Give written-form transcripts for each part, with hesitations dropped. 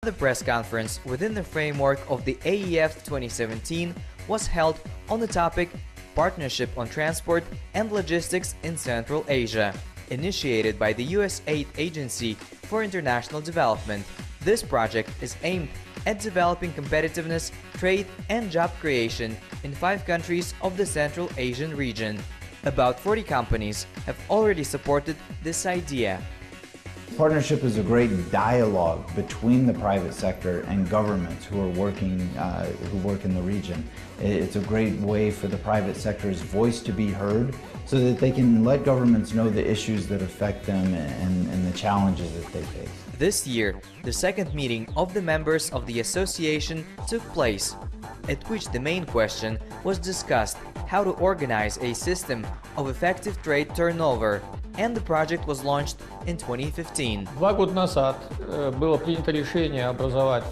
The press conference within the framework of the AEF 2017 was held on the topic Partnership on Transport and Logistics in Central Asia, initiated by the USAID Agency for International Development. This project is aimed at developing competitiveness, trade and job creation in 5 countries of the Central Asian region. About 40 companies have already supported this idea. Partnership is a great dialogue between the private sector and governments who work in the region. It's a great way for the private sector's voice to be heard so that they can let governments know the issues that affect them and the challenges that they face. This year, the second meeting of the members of the association took place, at which the main question was discussed: how to organize a system of effective trade turnover, and the project was launched in 2015. 2 года назад было принято решение образовать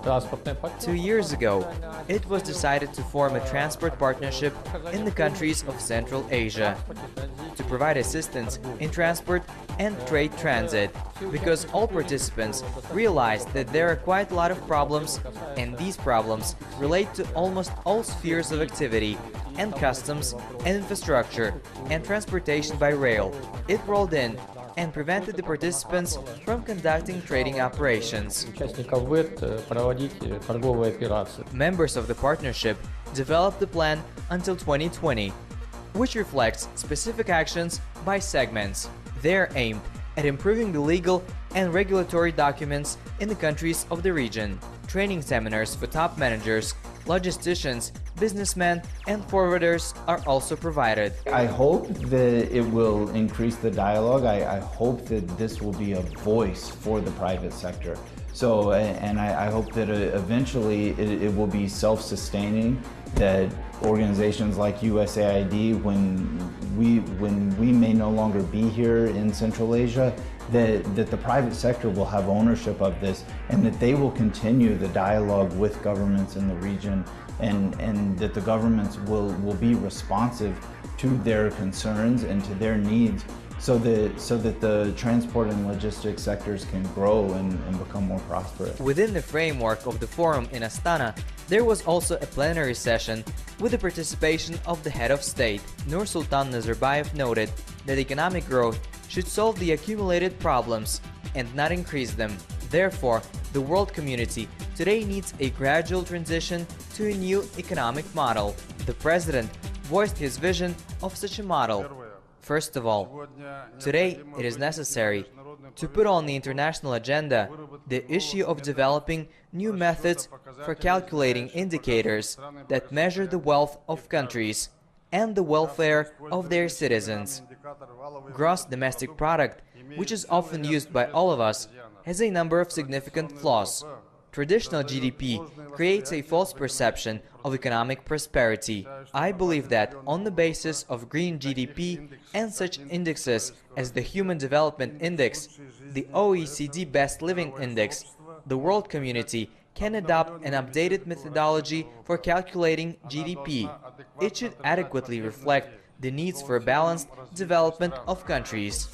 транспортное партнерство. 2 years ago, it was decided to form a transport partnership in the countries of Central Asia to provide assistance in transport and trade transit, because all participants realized that there are quite a lot of problems, and these problems relate to almost all spheres of activity, and customs, and infrastructure, and transportation by rail. It rolled in and prevented the participants from conducting trading operations. Members of the partnership developed the plan until 2020, which reflects specific actions by segments. They are aimed at improving the legal and regulatory documents in the countries of the region. Training seminars for top managers, logisticians, businessmen and forwarders are also provided. I hope that it will increase the dialogue. I hope that this will be a voice for the private sector. So, and I hope that eventually it will be self-sustaining, that organizations like USAID, when we may no longer be here in Central Asia, that the private sector will have ownership of this, and that they will continue the dialogue with governments in the region, and that the governments will be responsive to their concerns and to their needs, so that the transport and logistics sectors can grow and become more prosperous. Within the framework of the forum in Astana, there was also a plenary session with the participation of the head of state. Nursultan Nazarbayev noted that economic growth should solve the accumulated problems and not increase them. Therefore, the world community today needs a gradual transition to a new economic model. The president voiced his vision of such a model. First of all, today it is necessary to put on the international agenda the issue of developing new methods for calculating indicators that measure the wealth of countries and the welfare of their citizens. Gross domestic product, which is often used by all of us, has a number of significant flaws. Traditional GDP creates a false perception of economic prosperity. I believe that on the basis of green GDP and such indexes as the Human Development Index, the OECD Best Living Index, the world community can adopt an updated methodology for calculating GDP. It should adequately reflect the needs for balanced development of countries.